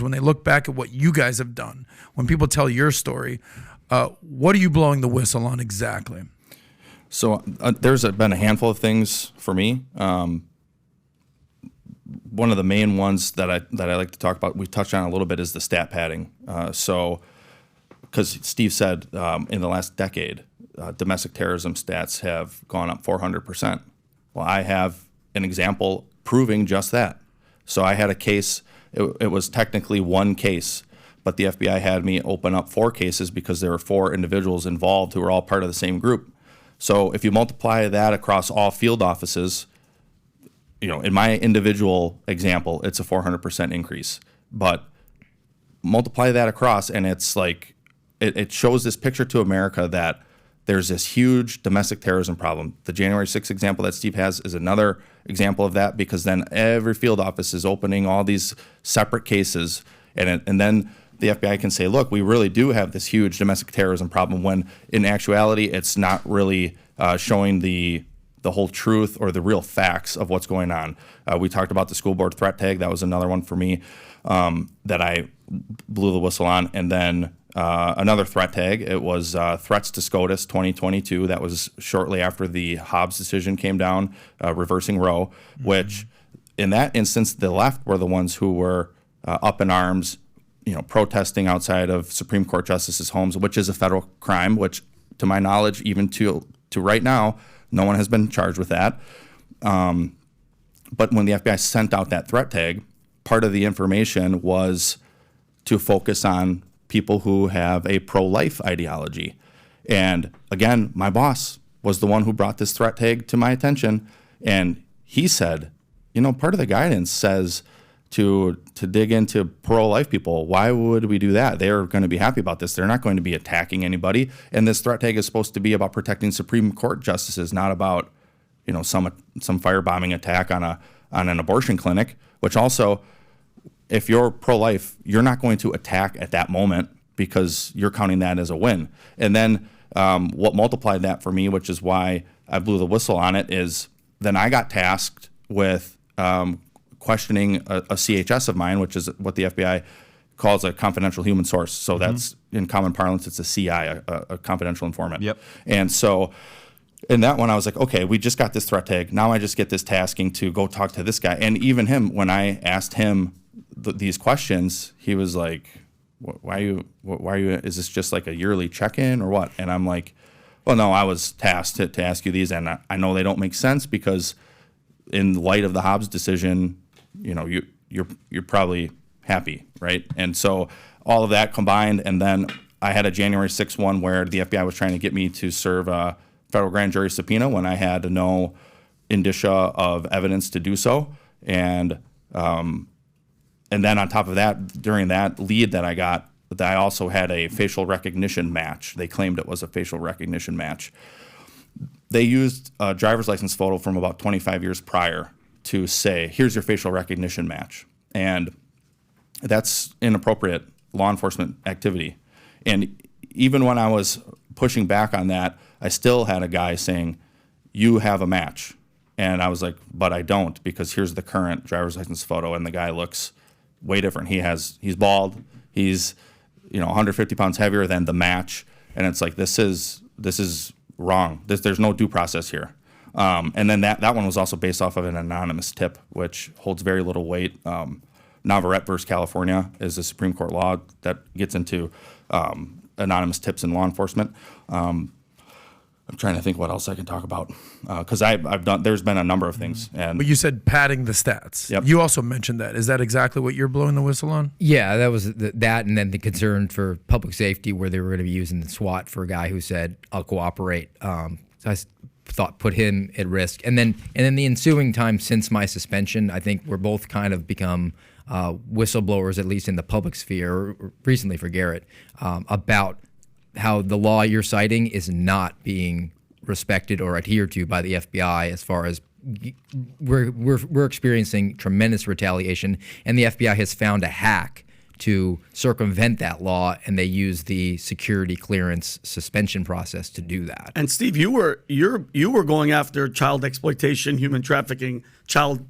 when they look back at what you guys have done, when people tell your story, what are you blowing the whistle on exactly? So there's been a handful of things for me. One of the main ones that I like to talk about, we touched on a little bit, is the stat padding. Because Steve said in the last decade, domestic terrorism stats have gone up 400%. Well, I have an example proving just that. So I had a case, it was technically one case, but the FBI had me open up 4 cases because there were 4 individuals involved who were all part of the same group. So if you multiply that across all field offices, in my individual example, it's a 400% increase. But multiply that across, and it's like, it shows this picture to America that there's this huge domestic terrorism problem. The January 6th example that Steve has is another example of that, because then every field office is opening all these separate cases, and then the FBI can say, look, we really do have this huge domestic terrorism problem, when in actuality it's not really showing the whole truth or the real facts of what's going on. We talked about the school board threat tag. That was another one for me that I blew the whistle on. And then another threat tag, it was threats to SCOTUS 2022. That was shortly after the Hobbs decision came down, reversing Roe, which in that instance, the left were the ones who were up in arms, protesting outside of Supreme Court justices' homes, which is a federal crime, which to my knowledge, even to right now, no one has been charged with that. But when the FBI sent out that threat tag, part of the information was to focus on people who have a pro-life ideology. And again, my boss was the one who brought this threat tag to my attention. And he said, part of the guidance says to dig into pro-life people. Why would we do that? They're going to be happy about this. They're not going to be attacking anybody. And this threat tag is supposed to be about protecting Supreme Court justices, not about, some firebombing attack on an abortion clinic, which also, if you're pro-life, you're not going to attack at that moment because you're counting that as a win. And then what multiplied that for me, which is why I blew the whistle on it, is then I got tasked with questioning a CHS of mine, which is what the FBI calls a confidential human source. So that's, in common parlance, it's a CI, a confidential informant. Yep. And so in that one, I was like, okay, we just got this threat tag. Now I just get this tasking to go talk to this guy. And even him, when I asked him these questions, he was like, why are you, is this just like a yearly check-in or what? And I'm like, well, no, I was tasked to ask you these, and I know they don't make sense because in light of the Hobbs decision, you're probably happy, right? And so all of that combined, and then I had a January 6th one where the FBI was trying to get me to serve a federal grand jury subpoena when I had no indicia of evidence to do so. And then on top of that, during that lead that I got, I also had a facial recognition match. They claimed it was a facial recognition match. They used a driver's license photo from about 25 years prior to say, here's your facial recognition match. And that's inappropriate law enforcement activity. And even when I was pushing back on that, I still had a guy saying, you have a match. And I was like, but I don't, because here's the current driver's license photo, and the guy looks way different. He's bald. He's 150 pounds heavier than the match. And it's like, this is wrong. There's no due process here. And then that one was also based off of an anonymous tip, which holds very little weight. Navarrete versus California is a Supreme Court law that gets into anonymous tips in law enforcement. I'm trying to think what else I can talk about, because there's been a number of things. But you said padding the stats. Yep. You also mentioned that. Is that exactly what you're blowing the whistle on? Yeah, that was that, and then the concern for public safety, where they were going to be using the SWAT for a guy who said, "I'll cooperate." So I thought put him at risk, and then the ensuing time since my suspension, I think we're both kind of become whistleblowers, at least in the public sphere, recently for Garrett, about how the law you're citing is not being respected or adhered to by the FBI. As far as we're experiencing tremendous retaliation, and the FBI has found a hack to circumvent that law, and they use the security clearance suspension process to do that. And Steve, you were going after child exploitation, human trafficking, child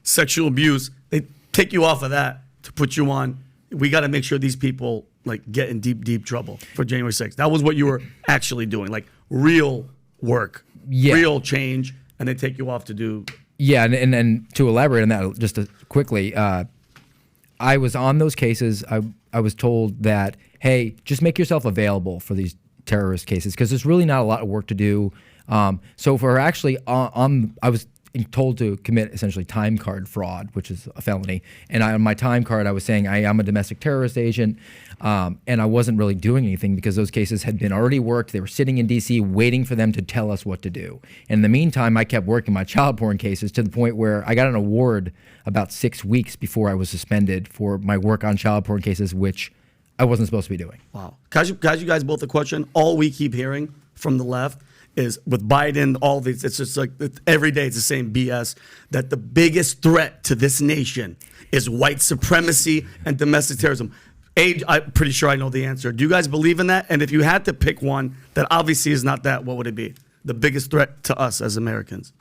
sexual abuse. They take you off of that to put you on we got to make sure these people like get in deep trouble for January 6th. That was what you were actually doing, like real work, real change, and they take you off to do. Yeah, and to elaborate on that just quickly, I was on those cases. I was told that, hey, just make yourself available for these terrorist cases because there's really not a lot of work to do. So for actually I was told to commit essentially time card fraud, which is a felony. And on my time card, I was saying I'm a domestic terrorist agent, and I wasn't really doing anything because those cases had been already worked. They were sitting in D.C. waiting for them to tell us what to do. And in the meantime, I kept working my child porn cases to the point where I got an award about 6 weeks before I was suspended for my work on child porn cases, which I wasn't supposed to be doing. Wow. Can I ask you guys both a question? All we keep hearing from the left is with Biden, all these, it's just like every day it's the same BS, that the biggest threat to this nation is white supremacy and domestic terrorism. I'm pretty sure I know the answer. Do you guys believe in that? And if you had to pick one that obviously is not that, what would it be? The biggest threat to us as Americans?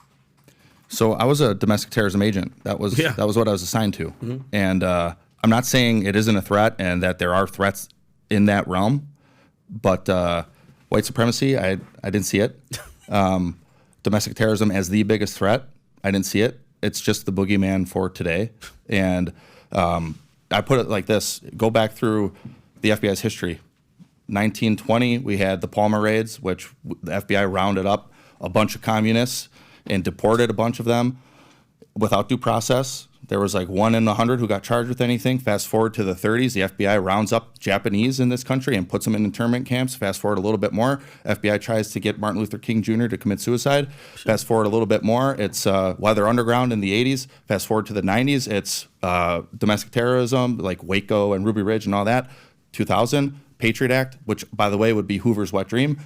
So I was a domestic terrorism agent. That was what I was assigned to. And I'm not saying it isn't a threat and that there are threats in that realm, but white supremacy, I didn't see it. Domestic terrorism as the biggest threat, I didn't see it. It's just the boogeyman for today. And I put it like this. Go back through the FBI's history. 1920, we had the Palmer raids, which the FBI rounded up a bunch of communists and deported a bunch of them without due process. There was like 1 in 100 who got charged with anything. Fast forward to the 30s, the FBI rounds up Japanese in this country and puts them in internment camps. Fast forward a little bit more, FBI tries to get Martin Luther King Jr. to commit suicide. Fast forward a little bit more, it's Weather Underground in the 80s. Fast forward to the 90s, it's domestic terrorism like Waco and Ruby Ridge and all that. 2000, Patriot Act, which by the way would be Hoover's wet dream,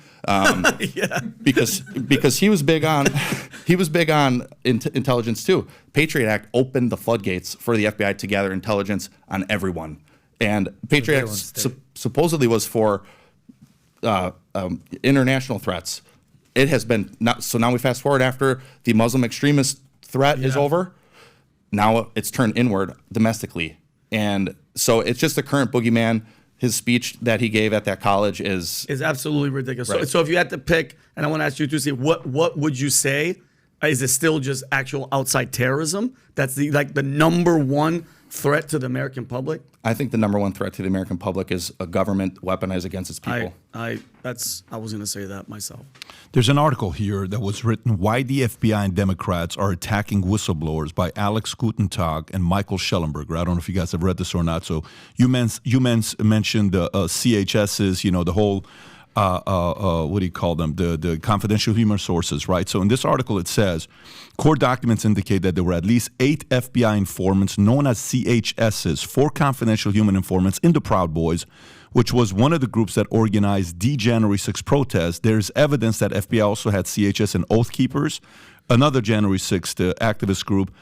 because he was big on intelligence too. Patriot Act opened the floodgates for the FBI to gather intelligence on everyone, and Patriot Act supposedly was for international threats. It has been not, so now we fast forward after the Muslim extremist threat is over. Now it's turned inward domestically, and so it's just the current boogeyman. His speech that he gave at that college is absolutely ridiculous. Right. So if you had to pick, and I want to ask you to say, what would you say? Is it still just actual outside terrorism? That's the number one threat to the American public? I think the number one threat to the American public is a government weaponized against its people. I was going to say that myself. There's an article here that was written, Why the FBI and Democrats Are Attacking Whistleblowers by Alex Gutentag and Michael Schellenberger. I don't know if you guys have read this or not. So you mentioned the CHSs, the whole, what do you call them? The confidential human sources, right? So in this article it says, court documents indicate that there were at least 8 FBI informants known as CHSs, 4 confidential human informants in the Proud Boys, which was one of the groups that organized the January 6th protest. There's evidence that FBI also had CHS and Oath Keepers, another January 6th activist group,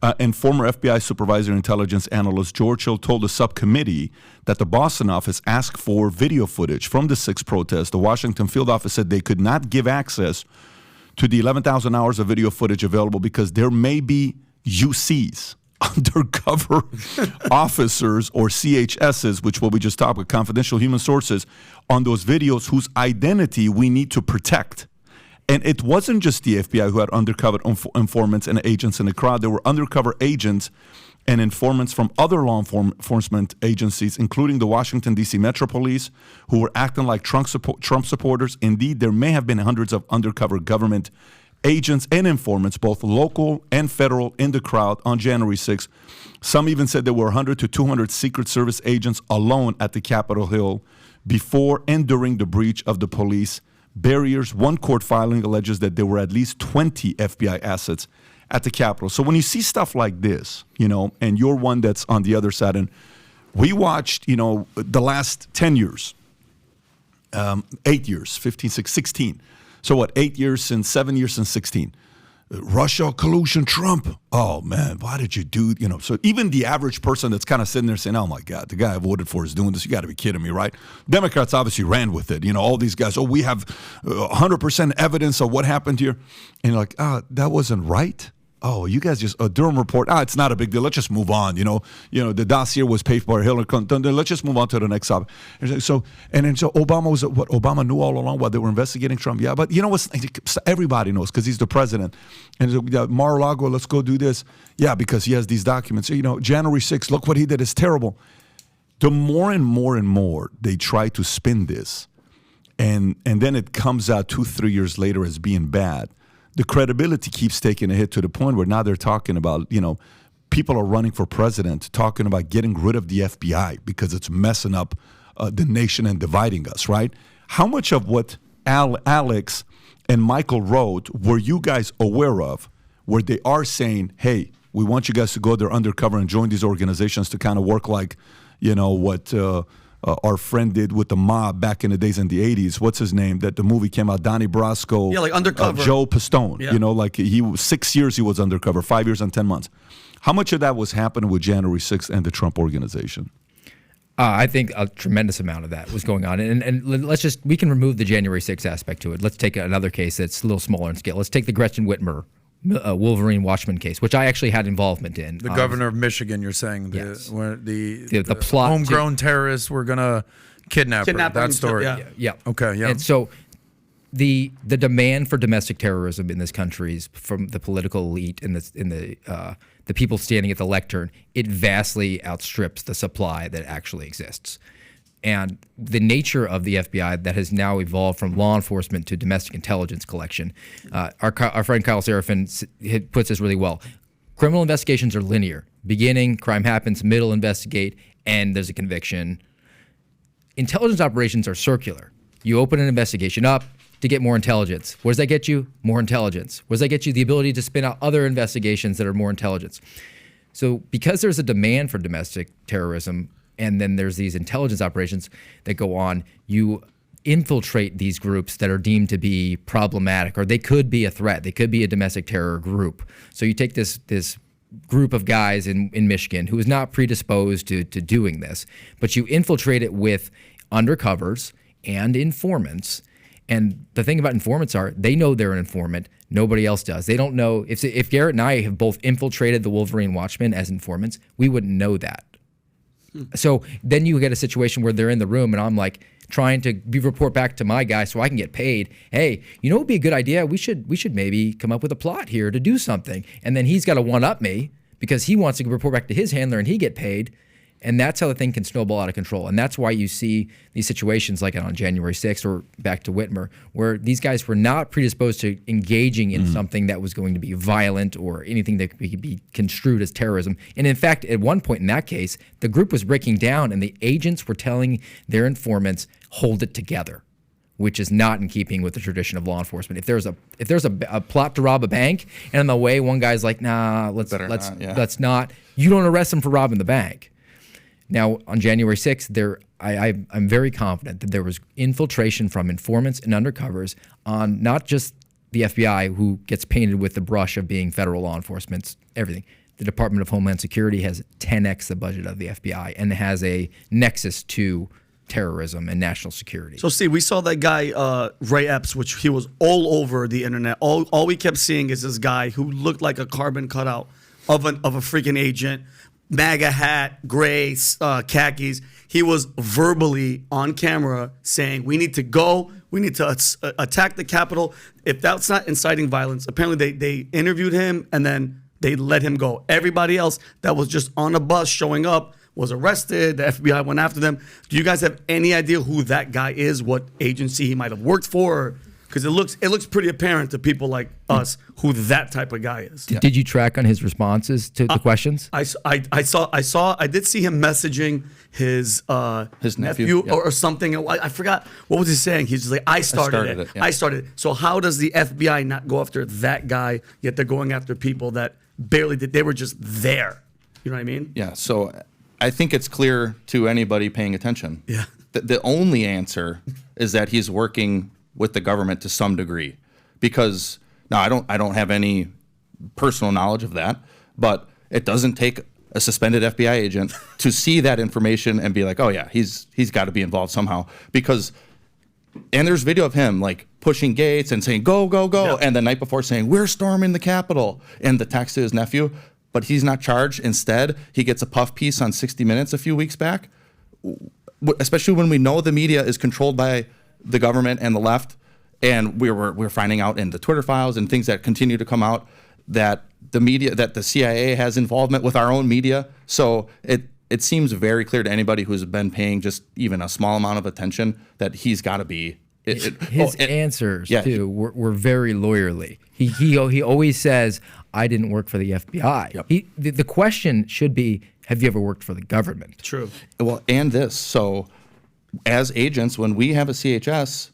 and former FBI supervisor intelligence analyst George Hill told the subcommittee that the Boston office asked for video footage from the 6th protest. The Washington field office said they could not give access to the 11,000 hours of video footage available because there may be UCs, undercover officers, or CHSs, which what we just talked about, confidential human sources, on those videos whose identity we need to protect. And it wasn't just the FBI who had undercover informants and agents in the crowd. There were undercover agents and informants from other law enforcement agencies, including the Washington, D.C. Metro Police, who were acting like Trump supporters. Indeed, there may have been hundreds of undercover government agents and informants, both local and federal, in the crowd on January 6th. Some even said there were 100 to 200 Secret Service agents alone at the Capitol Hill before and during the breach of the police barriers. One court filing alleges that there were at least 20 FBI assets at the Capitol. So when you see stuff like this, and you're one that's on the other side, and we watched, the last 10 years, 8 years, 15, 16. So what, 8 years since, 7 years since 16. Russia, collusion, Trump. Oh, man, why did you do, So even the average person that's kind of sitting there saying, oh, my God, the guy I voted for is doing this. You got to be kidding me, right? Democrats obviously ran with it. All these guys, we have 100% evidence of what happened here. And you're like, that wasn't right. oh, you guys just a Durham report. It's not a big deal. Let's just move on. The dossier was paid for Hillary Clinton. Let's just move on to the next topic. So Obama was what Obama knew all along while they were investigating Trump. Yeah, but you know what? Everybody knows because he's the president. And so, Mar-a-Lago, let's go do this. Yeah, because he has these documents. January 6th, look what he did. It's terrible. The more and more they try to spin this, and then it comes out 2-3 years later as being bad, the credibility keeps taking a hit to the point where now they're talking about, people are running for president, talking about getting rid of the FBI because it's messing up the nation and dividing us, right? How much of what Alex and Michael wrote were you guys aware of, where they are saying, hey, we want you guys to go there undercover and join these organizations to kind of work like, what our friend did with the mob back in the days in the 80s. What's his name? That the movie came out, Donnie Brasco. Yeah, like undercover. Joe Pistone. Yeah. Like he was 6 years he was undercover, 5 years and 10 months. How much of that was happening with January 6th and the Trump organization? I think a tremendous amount of that was going on. And we can remove the January 6th aspect to it. Let's take another case that's a little smaller in scale. Let's take the Gretchen Whitmer Wolverine Watchman case, which I actually had involvement in. The governor of Michigan, you're saying, yes. the plot homegrown terrorists were going to kidnap her. That story. Yeah. Okay, yeah. And so the demand for domestic terrorism in this country is from the political elite and the people standing at the lectern, it vastly outstrips the supply that actually exists. And the nature of the FBI that has now evolved from law enforcement to domestic intelligence collection, our friend Kyle Seraphin puts this really well. Criminal investigations are linear. Beginning, crime happens, middle, investigate, and there's a conviction. Intelligence operations are circular. You open an investigation up to get more intelligence. What does that get you? More intelligence. What does that get you? The ability to spin out other investigations that are more intelligence. So because there's a demand for domestic terrorism, and then there's these intelligence operations that go on, you infiltrate these groups that are deemed to be problematic, or they could be a threat. They could be a domestic terror group. So you take this group of guys in Michigan who is not predisposed to doing this, but you infiltrate it with undercovers and informants. And the thing about informants are they know they're an informant. Nobody else does. They don't know. If Garrett and I have both infiltrated the Wolverine Watchmen as informants, we wouldn't know that. So then you get a situation where they're in the room and I'm like trying to report back to my guy so I can get paid. Hey, what would be a good idea? We should maybe come up with a plot here to do something. And then he's got to one-up me because he wants to report back to his handler and he get paid. And that's how the thing can snowball out of control. And that's why you see these situations like on January 6th or back to Whitmer, where these guys were not predisposed to engaging in something that was going to be violent or anything that could be construed as terrorism. And in fact, at one point in that case, the group was breaking down and the agents were telling their informants, hold it together, which is not in keeping with the tradition of law enforcement. If there's a plot to rob a bank and on the way one guy's like, nah, let's not, you don't arrest him for robbing the bank. Now, on January 6th, I'm very confident that there was infiltration from informants and undercovers on not just the FBI, who gets painted with the brush of being federal law enforcement, everything. The Department of Homeland Security has 10x the budget of the FBI and has a nexus to terrorism and national security. So, Steve, we saw that guy, Ray Epps, which he was all over the internet. All we kept seeing is this guy who looked like a carbon cutout of a freaking agent. MAGA hat, gray, khakis. He was verbally on camera saying, we need to go, we need to attack the Capitol. If that's not inciting violence, apparently they interviewed him and then they let him go. Everybody else that was just on a bus showing up was arrested. The FBI went after them. Do you guys have any idea who that guy is, what agency he might have worked for? Because it looks pretty apparent to people like us who that type of guy is. Did you track on his responses to the questions? I did see him messaging his nephew or something. I forgot what was he saying. He's just like, I started it. I started it. So how does the FBI not go after that guy, yet they're going after people that barely did? They were just there. You know what I mean? Yeah. So I think it's clear to anybody paying attention. Yeah. The only answer is that he's working with the government to some degree, because now I don't have any personal knowledge of that, but it doesn't take a suspended FBI agent to see that information and be like, oh yeah, he's got to be involved somehow. And there's video of him like pushing gates and saying, go, go, go. Yep. And the night before saying, we're storming the Capitol. And the text to his nephew, but he's not charged. Instead, he gets a puff piece on 60 Minutes a few weeks back, especially when we know the media is controlled by the government and the left. And we're finding out in the Twitter files and things that continue to come out that the media, that the CIA has involvement with our own media. So it seems very clear to anybody who's been paying just even a small amount of attention that he's got to be. His answers too were very lawyerly. He always says, "I didn't work for the FBI." Yep. The question should be, "Have you ever worked for the government?" True. Well, and this. So as agents, when we have a CHS,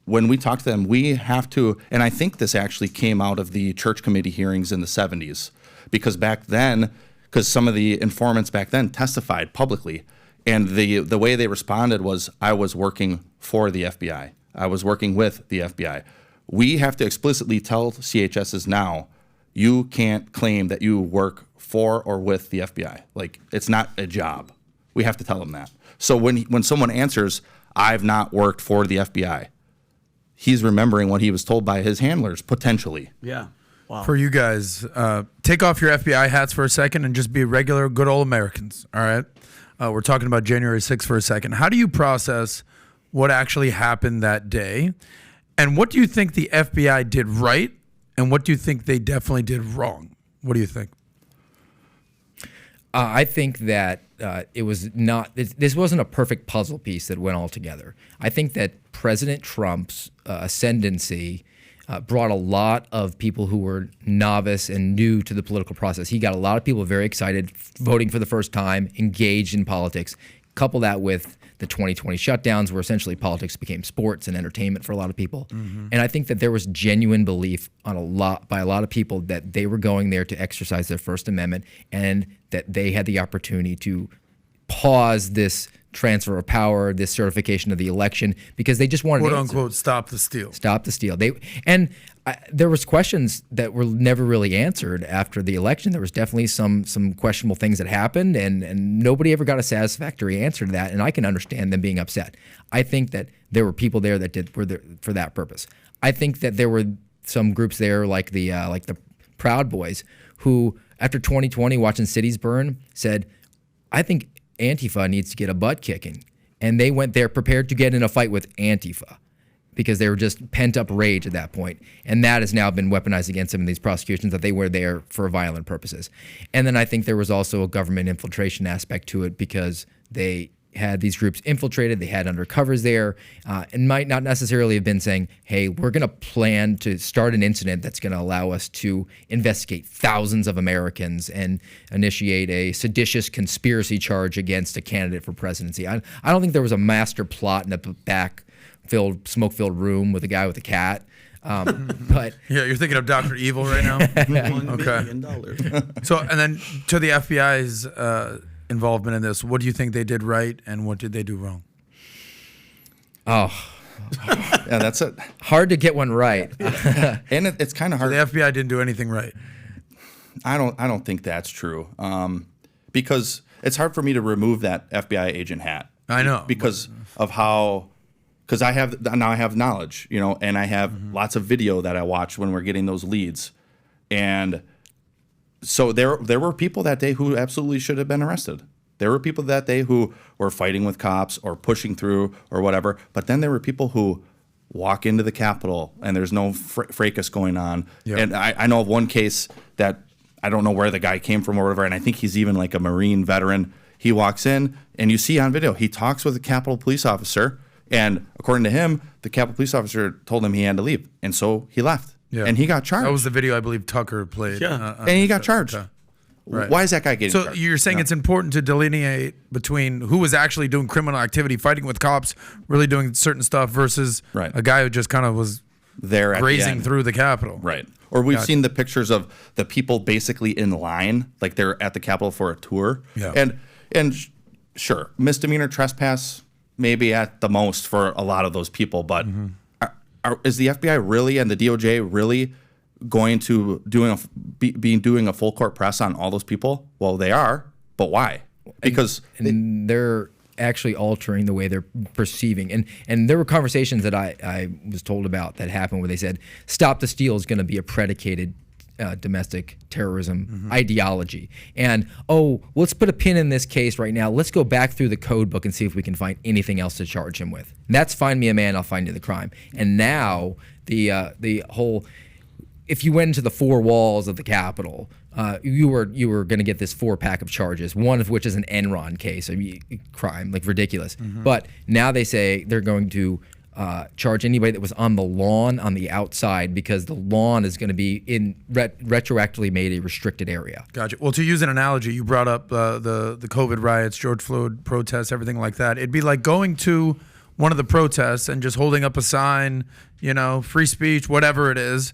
when we talk to them, we have to, and I think this actually came out of the church committee hearings in the 70s, because back then, because some of the informants back then testified publicly, and the way they responded was, I was working for the FBI. I was working with the FBI. We have to explicitly tell CHSs now, you can't claim that you work for or with the FBI. Like, it's not a job. We have to tell them that. So when someone answers, I've not worked for the FBI, he's remembering what he was told by his handlers, potentially. Yeah. Wow. For you guys, take off your FBI hats for a second and just be regular, good old Americans, all right? We're talking about January 6th for a second. How do you process what actually happened that day? And what do you think the FBI did right? And what do you think they definitely did wrong? What do you think? I think that it was not. This wasn't a perfect puzzle piece that went all together. I think that President Trump's ascendancy brought a lot of people who were novice and new to the political process. He got a lot of people very excited, voting for the first time, engaged in politics. Couple that with the 2020 shutdowns, where essentially politics became sports and entertainment for a lot of people. Mm-hmm. And I think that there was genuine belief by a lot of people that they were going there to exercise their First Amendment, and that they had the opportunity to pause this transfer of power, this certification of the election, because they just wanted "Quote to unquote stop the steal." Stop the steal. There was questions that were never really answered after the election. There was definitely some questionable things that happened, and nobody ever got a satisfactory answer to that. And I can understand them being upset. I think that there were people there that were there for that purpose. I think that there were some groups there, like the Proud Boys, who after 2020, watching cities burn, said, "I think Antifa needs to get a butt kicking," and they went there prepared to get in a fight with Antifa, because they were just pent-up rage at that point. And that has now been weaponized against them in these prosecutions, that they were there for violent purposes. And then I think there was also a government infiltration aspect to it, because they had these groups infiltrated, they had undercovers there, and might not necessarily have been saying, hey, we're going to plan to start an incident that's going to allow us to investigate thousands of Americans and initiate a seditious conspiracy charge against a candidate for presidency. I don't think there was a master plot in a smoke-filled room with a guy with a cat. But Yeah, you're thinking of Dr. Evil right now? $1 Okay. million. So, and then to the FBI's involvement in this, what do you think they did right and what did they do wrong? Yeah, that's it. hard to get one right. And it's kind of hard. The FBI didn't do anything right. I don't think that's true, because it's hard for me to remove that FBI agent hat. I know. Because of how, because I have knowledge, and I have lots of video that I watch when we're getting those leads, and so there were people that day who absolutely should have been arrested. There were people that day who were fighting with cops or pushing through or whatever. But then there were people who walk into the Capitol and there's no fracas going on. Yep. And I know of one case that I don't know where the guy came from or whatever, and I think he's even like a Marine veteran. He walks in and you see on video, he talks with a Capitol police officer. And according to him, the Capitol police officer told him he had to leave. And so he left. Yeah. And he got charged. That was the video I believe Tucker played. Yeah. And he got charged. Okay. Right. Why is that guy getting So charged? you're saying it's important to delineate between who was actually doing criminal activity, fighting with cops, really doing certain stuff, versus Right. a guy who just kind of was there at the grazing end. through the Capitol. Right. Or we've Gotcha. seen the pictures of the people basically in line, like they're at the Capitol for a tour. Yeah. And sure, misdemeanor trespass maybe at the most for a lot of those people, but is the FBI really and the DOJ really going to doing a full court press on all those people? Well, they are, but why? Because and actually altering the way they're perceiving. And there were conversations that I was told about that happened where they said, Stop the Steal is going to be a predicated domestic terrorism ideology. And, let's put a pin in this case right now. Let's go back through the code book and see if we can find anything else to charge him with. And that's find me a man, I'll find you the crime. And now the whole, if you went into the four walls of the Capitol, you were going to get this 4-pack of charges, one of which is an Enron case, crime, like ridiculous. But now they say they're going to charge anybody that was on the lawn on the outside, because the lawn is going to be retroactively made a restricted area. Gotcha. Well, to use an analogy, you brought up the COVID riots, George Floyd protests, everything like that. It'd be like going to one of the protests and just holding up a sign, free speech, whatever it is,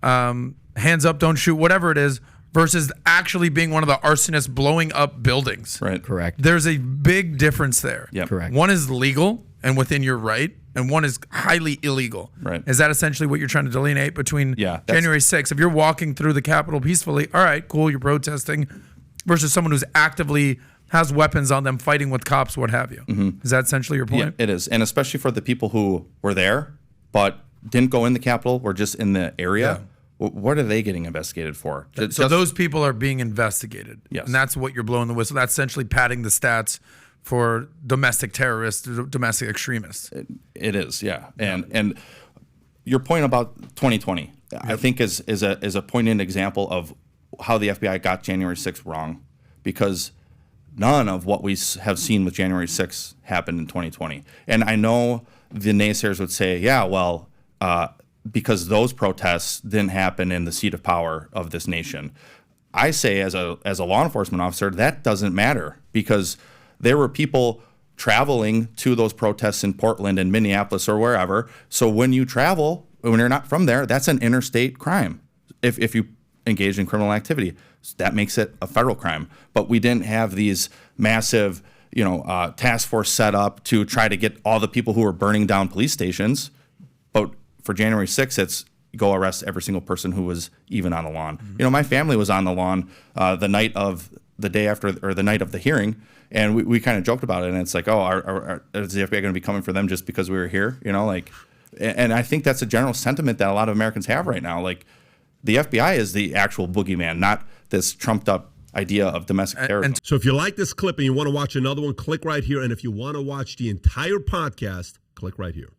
hands up, don't shoot, whatever it is, versus actually being one of the arsonists blowing up buildings. Right. Correct. There's a big difference there. Yep. Correct. One is legal and within your right, and one is highly illegal. Right. Is that essentially what you're trying to delineate between January 6th? If you're walking through the Capitol peacefully, all right, cool, you're protesting, versus someone who's actively has weapons on them, fighting with cops, what have you. Is that essentially your point? Yeah, it is. And especially for the people who were there but didn't go in the Capitol, were just in the area, what are they getting investigated for? So those people are being investigated. Yes. And that's what you're blowing the whistle. That's essentially padding the stats for domestic terrorists, domestic extremists. It is, yeah. And your point about 2020, I think is a poignant example of how the FBI got January 6th wrong, because none of what we have seen with January 6th happened in 2020. And I know the naysayers would say, because those protests didn't happen in the seat of power of this nation. I say, as a law enforcement officer, that doesn't matter, because there were people traveling to those protests in Portland and Minneapolis or wherever. So when you travel, when you're not from there, that's an interstate crime. If you engage in criminal activity, that makes it a federal crime. But we didn't have these massive, task force set up to try to get all the people who were burning down police stations. But for January 6th, it's go arrest every single person who was even on the lawn. My family was on the lawn the night of the day after, or the night of the hearing. And we kind of joked about it, and it's like, is the FBI going to be coming for them just because we were here? And I think that's a general sentiment that a lot of Americans have right now. Like, the FBI is the actual boogeyman, not this trumped up idea of domestic terrorism. So if you like this clip and you want to watch another one, click right here. And if you want to watch the entire podcast, click right here.